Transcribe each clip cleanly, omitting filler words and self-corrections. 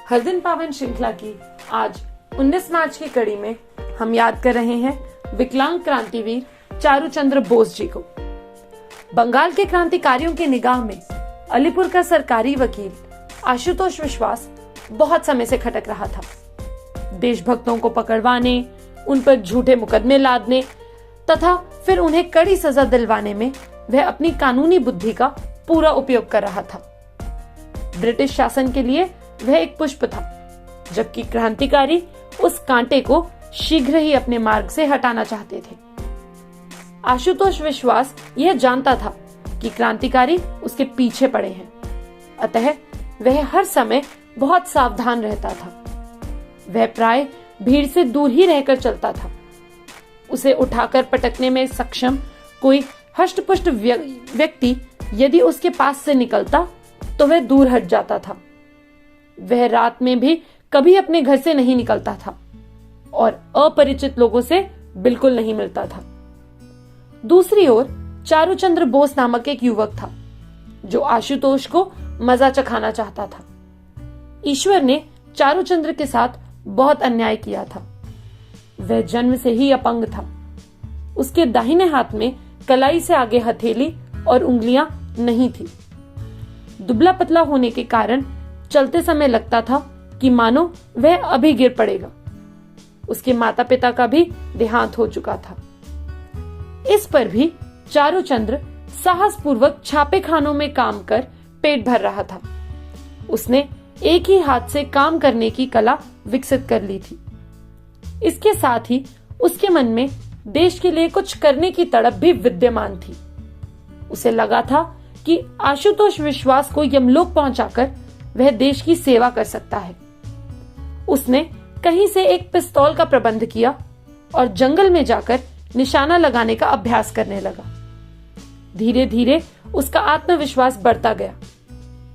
हर दिन पावन श्रृंखला की आज 19 मार्च की कड़ी में हम याद कर रहे हैं विकलांग क्रांतिवीर चारूचंद्र बोस जी को। बंगाल के क्रांतिकारियों की निगाह में अलीपुर का सरकारी वकील आशुतोष विश्वास बहुत समय से खटक रहा था। देशभक्तों को पकड़वाने, उन पर झूठे मुकदमे लादने तथा फिर उन्हें कड़ी सजा दिलवाने में वह अपनी कानूनी बुद्धि का पूरा उपयोग कर रहा था। ब्रिटिश शासन के लिए वह एक पुष्प था, जबकि क्रांतिकारी उस कांटे को शीघ्र ही अपने मार्ग से हटाना चाहते थे। आशुतोष विश्वास यह जानता था कि क्रांतिकारी उसके पीछे पड़े हैं, अतः वह हर समय बहुत सावधान रहता था। वह प्राय भीड़ से दूर ही रहकर चलता था। उसे उठाकर पटकने में सक्षम कोई हष्टपुष्ट व्यक्ति यदि उसके पास से निकलता तो वह दूर हट जाता था। वह रात में भी कभी अपने घर से नहीं निकलता था और अपरिचित लोगों से बिल्कुल नहीं मिलता था। दूसरी ओर चारूचंद्र बोस नामक एक युवक था जो आशुतोष को मजा चखाना चाहता था। ईश्वर ने चारूचंद्र के साथ बहुत अन्याय किया था। वह जन्म से ही अपंग था। उसके दाहिने हाथ में कलाई से आगे हथेली और उंगलियां नहीं थी। दुबला पतला होने के कारण चलते समय लगता था कि मानो वह अभी गिर पड़ेगा। उसके माता पिता का भी देहांत हो चुका था। इस पर भी चारूचंद्र साहसपूर्वक छापे खानों में काम कर पेट भर रहा था। उसने एक ही हाथ से काम करने की कला विकसित कर ली थी। इसके साथ ही उसके मन में देश के लिए कुछ करने की तड़प भी विद्यमान थी। उसे लगा था कि आशुतोष विश्वास को यमलोक पहुंचाकर वह देश की सेवा कर सकता है। उसने कहीं से एक पिस्तौल का प्रबंध किया और जंगल में जाकर निशाना लगाने का अभ्यास करने लगा। धीरे धीरे उसका आत्मविश्वास बढ़ता गया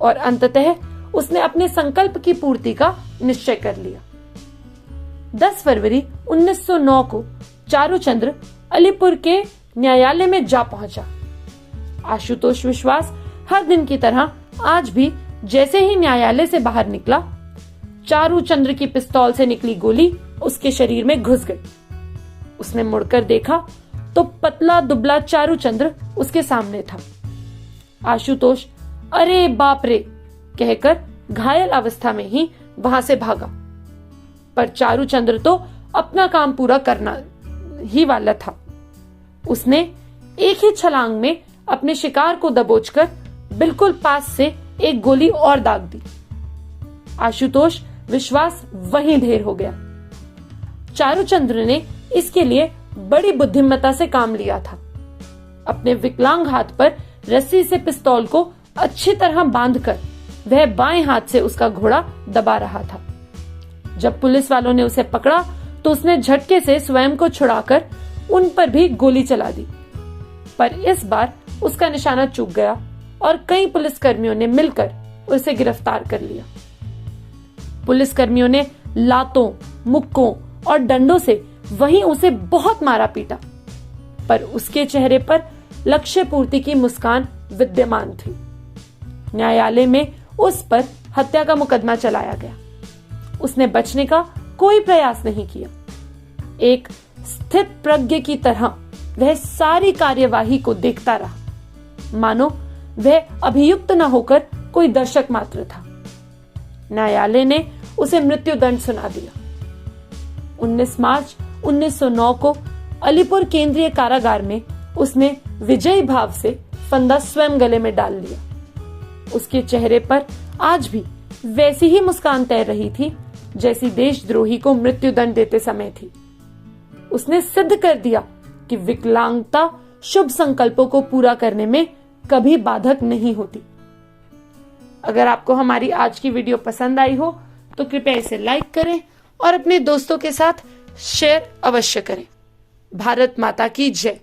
और अंततः उसने अपने संकल्प की पूर्ति का निश्चय कर लिया। 10 फरवरी 1909 को चारूचंद्र अलीपुर के न्यायालय में जा पहुंचा। आशुतोष विश्वास हर दिन की तरह आज भी जैसे ही न्यायालय से बाहर निकला, चारूचंद्र की पिस्तौल से निकली गोली उसके शरीर में घुस गई। उसने मुड़कर देखा तो पतला दुबला चारूचंद्र उसके सामने था। आशुतोष अरे बाप रे कहकर घायल अवस्था में ही वहां से भागा, पर चारूचंद्र तो अपना काम पूरा करना ही वाला था। उसने एक ही छलांग में अपने शिकार को दबोचकर बिल्कुल पास से एक गोली और दाग दी। आशुतोष विश्वास वहीं ढेर हो गया। चारूचंद्र ने इसके लिए बड़ी बुद्धिमत्ता से काम लिया था। अपने विकलांग हाथ पर रस्सी से पिस्तौल को अच्छी तरह बांधकर वह बाएं हाथ से उसका घोड़ा दबा रहा था। जब पुलिस वालों ने उसे पकड़ा तो उसने झटके से स्वयं को छुड़ाकर उन पर भी गोली चला दी, पर इस बार उसका निशाना चूक गया और कई पुलिसकर्मियों ने मिलकर उसे गिरफ्तार कर लिया। पुलिसकर्मियों ने लातों, मुक्कों और डंडों से वहीं उसे बहुत मारा पीटा, पर उसके चेहरे पर लक्ष्य पूर्ति की मुस्कान विद्यमान थी। न्यायालय में उस पर हत्या का मुकदमा चलाया गया। उसने बचने का कोई प्रयास नहीं किया। एक स्थित प्रज्ञ की तरह वह सारी कार्यवाही को देखता रहा, मानो वह अभियुक्त न होकर कोई दर्शक मात्र था। न्यायालय ने उसे मृत्यु दंड सुना दिया। 19 मार्च 1909 को अलीपुर केंद्रीय कारागार में उसने विजयी भाव से फंदा स्वयं गले में डाल लिया। उसके चेहरे पर आज भी वैसी ही मुस्कान तैर रही थी जैसी देशद्रोही को मृत्यु दंड देते समय थी। उसने सिद्ध कर दिया कि विकलांगता शुभ संकल्पों को पूरा करने में कभी बाधक नहीं होती। अगर आपको हमारी आज की वीडियो पसंद आई हो तो कृपया इसे लाइक करें और अपने दोस्तों के साथ शेयर अवश्य करें। भारत माता की जय।